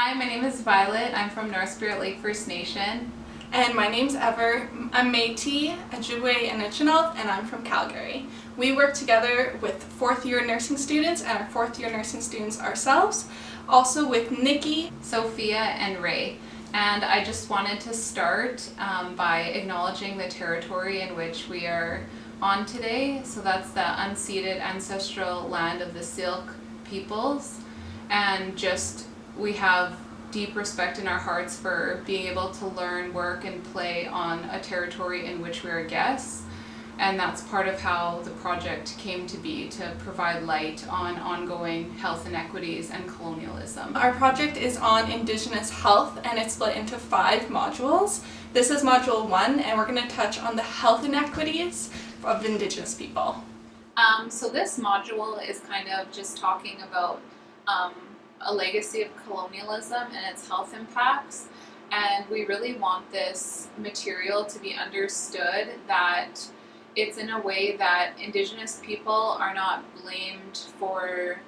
Hi, my name is Violet. I'm from North Spirit Lake First Nation. And my name's Ever. I'm Métis, Ojibwe, and Anishinaabe, and I'm from Calgary. We work together with fourth year nursing students and our fourth year nursing students ourselves, also with Nikki, Sophia, and Ray. And I just wanted to start by acknowledging the territory in which we are on today. So that's the unceded ancestral land of the Syilx peoples. And just we have deep respect in our hearts for being able to learn, work, and play on a territory in which we are guests. And that's part of how the project came to be, to provide light on ongoing health inequities and colonialism. Our project is on Indigenous health and it's split into 5 modules. This is module 1 and we're going to touch on the health inequities of Indigenous people. So this module is kind of just talking about a legacy of colonialism and its health impacts. And we really want this material to be understood that it's in a way that Indigenous people are not blamed for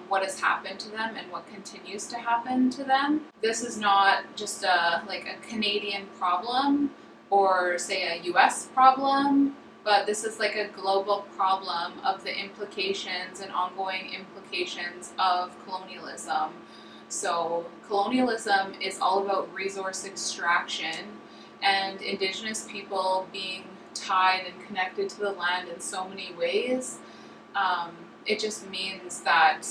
what has happened to them and what continues to happen to them. This is not just a Canadian problem or say a US problem, but this is like a global problem of the implications and ongoing implications of colonialism. So colonialism is all about resource extraction, and Indigenous people being tied and connected to the land in so many ways. It just means that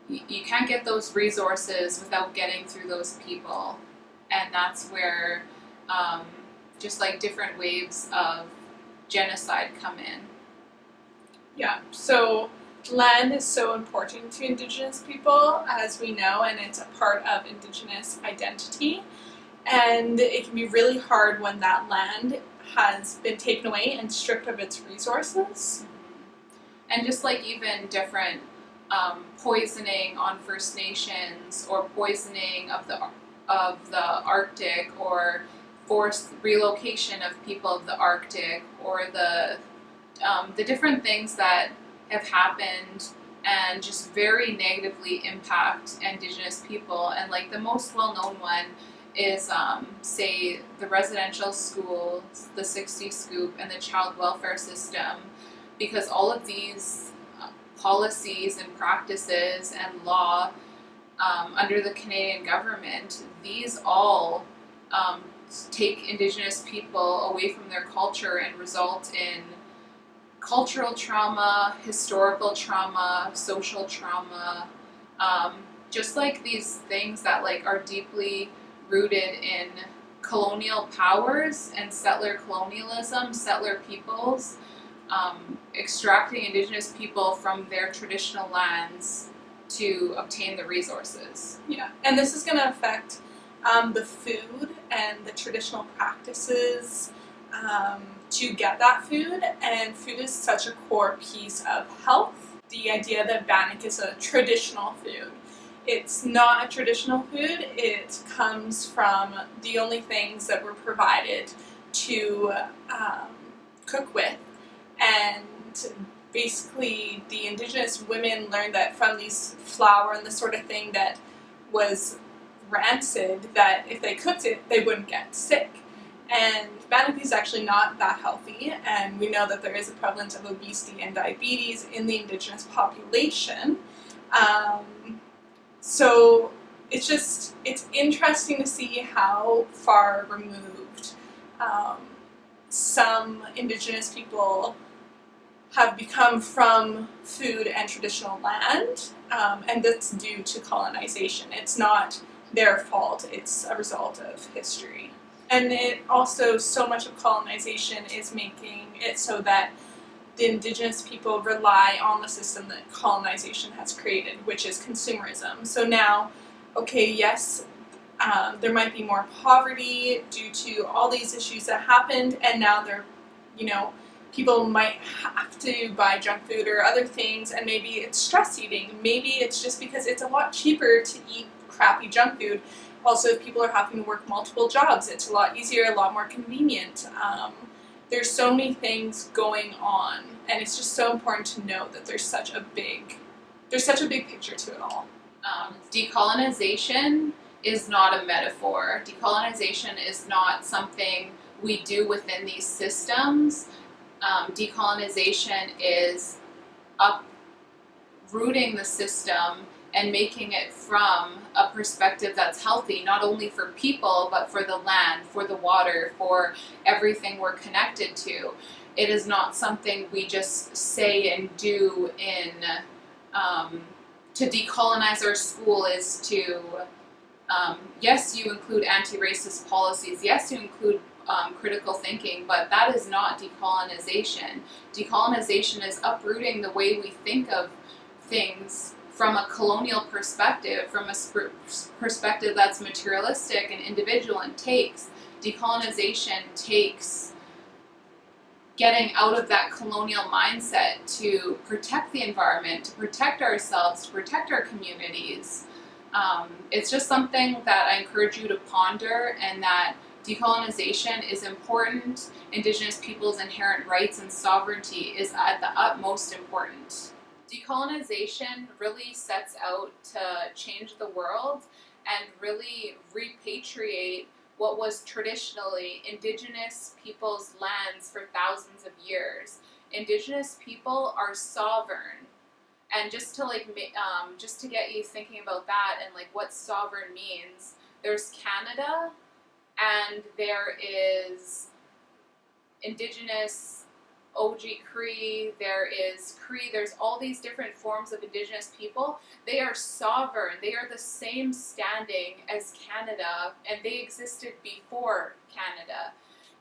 you can't get those resources without getting through those people. And that's where just like different waves of genocide come in. Yeah, so land is so important to Indigenous people, as we know, and it's a part of Indigenous identity. And it can be really hard when that land has been taken away and stripped of its resources. And just like even different poisoning on First Nations or poisoning of the Arctic, or forced relocation of people of the Arctic, or the different things that have happened and just very negatively impact Indigenous people. And like the most well-known one is say the residential schools, the 60 Scoop, and the child welfare system, because all of these policies and practices and law under the Canadian government, these all take Indigenous people away from their culture and result in cultural trauma, historical trauma, social trauma, just like these things that like are deeply rooted in colonial powers and settler colonialism, settler peoples, extracting Indigenous people from their traditional lands to obtain the resources. Yeah, and this is going to affect the food and the traditional practices to get that food, and food is such a core piece of health. The idea that bannock is a traditional food. It's not a traditional food. It comes from the only things that were provided to cook with, and basically the Indigenous women learned that from these flour and the sort of thing that was rancid, that if they cooked it, they wouldn't get sick. And bannock is actually not that healthy, and we know that there is a prevalence of obesity and diabetes in the Indigenous population. So it's interesting to see how far removed some Indigenous people have become from food and traditional land, and that's due to colonization. It's not their fault, it's a result of history. And it also, so much of colonization is making it so that the Indigenous people rely on the system that colonization has created, which is consumerism. So now, okay, yes, there might be more poverty due to all these issues that happened, and now people might have to buy junk food or other things, and maybe it's stress eating. Maybe it's just because it's a lot cheaper to eat crappy junk food. Also, if people are having to work multiple jobs, it's a lot easier, a lot more convenient. There's so many things going on, and it's just so important to know that there's such a big picture to it all. Decolonization is not a metaphor. Decolonization is not something we do within these systems. Decolonization is uprooting the system and making it from a perspective that's healthy, not only for people, but for the land, for the water, for everything we're connected to. It is not something we just say and do in, to decolonize our school is to, yes, you include anti-racist policies, yes, you include critical thinking, but that is not decolonization. Decolonization is uprooting the way we think of things from a colonial perspective, from a perspective that's materialistic and individual, and decolonization takes getting out of that colonial mindset to protect the environment, to protect ourselves, to protect our communities. It's just something that I encourage you to ponder, and that decolonization is important. Indigenous peoples' inherent rights and sovereignty is at the utmost important. Decolonization really sets out to change the world and really repatriate what was traditionally Indigenous people's lands for thousands of years. Indigenous people are sovereign, and just to get you thinking about that and like what sovereign means, there's Canada, and there is Indigenous OG Cree, there is Cree, there's all these different forms of Indigenous people. They are sovereign, they are the same standing as Canada, and they existed before Canada.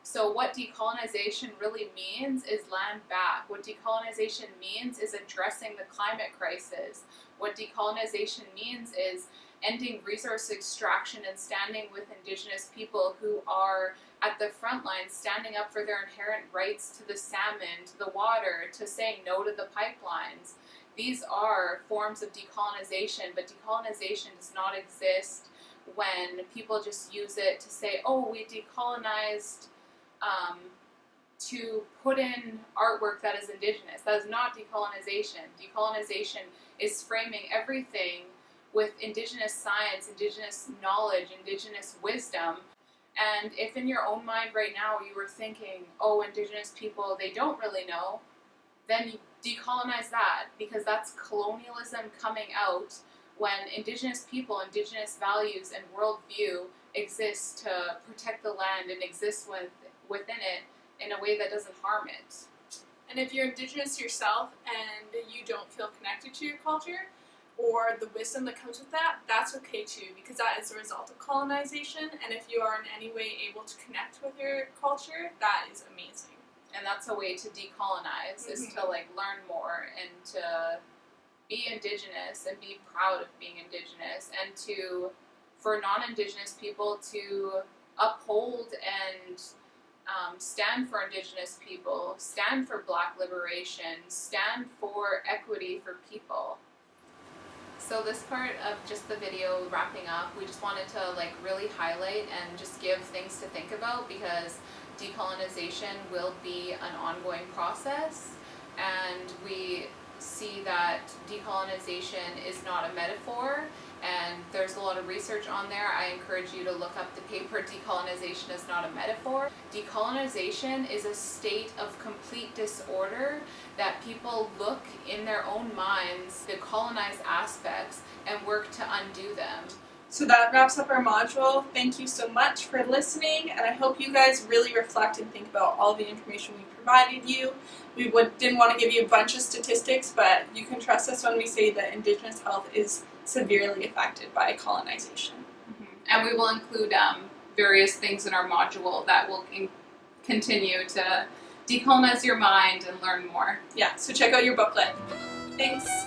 So what decolonization really means is land back. What decolonization means is addressing the climate crisis. What decolonization means is ending resource extraction and standing with Indigenous people who are at the front lines, standing up for their inherent rights to the salmon, to the water, to saying no to the pipelines. These are forms of decolonization, but decolonization does not exist when people just use it to say, oh, we decolonized to put in artwork that is Indigenous. That is not decolonization. Decolonization is framing everything with Indigenous science, Indigenous knowledge, Indigenous wisdom. And if in your own mind right now you were thinking, oh, Indigenous people, they don't really know, then you decolonize that, because that's colonialism coming out when Indigenous people, Indigenous values, and worldview exist to protect the land and exist within it in a way that doesn't harm it. And if you're Indigenous yourself and you don't feel connected to your culture, or the wisdom that comes with that, that's okay too, because that is a result of colonization, and if you are in any way able to connect with your culture, that is amazing. And that's a way to decolonize, is to like learn more and to be Indigenous and be proud of being Indigenous, and for non-Indigenous people to uphold and stand for Indigenous people, stand for Black liberation, stand for equity for people. So this part of just the video wrapping up, we just wanted to like really highlight and just give things to think about, because decolonization will be an ongoing process, and we see that decolonization is not a metaphor, and there's a lot of research on there. I encourage you to look up the paper, Decolonization is Not a Metaphor. Decolonization is a state of complete disorder that people look in their own minds, the colonized aspects, and work to undo them. So that wraps up our module. Thank you so much for listening, and I hope you guys really reflect and think about all the information we provided you. We didn't want to give you a bunch of statistics, but you can trust us when we say that Indigenous health is severely affected by colonization. And we will include various things in our module that will continue to decolonize your mind and learn more. Yeah, so check out your booklet. Thanks.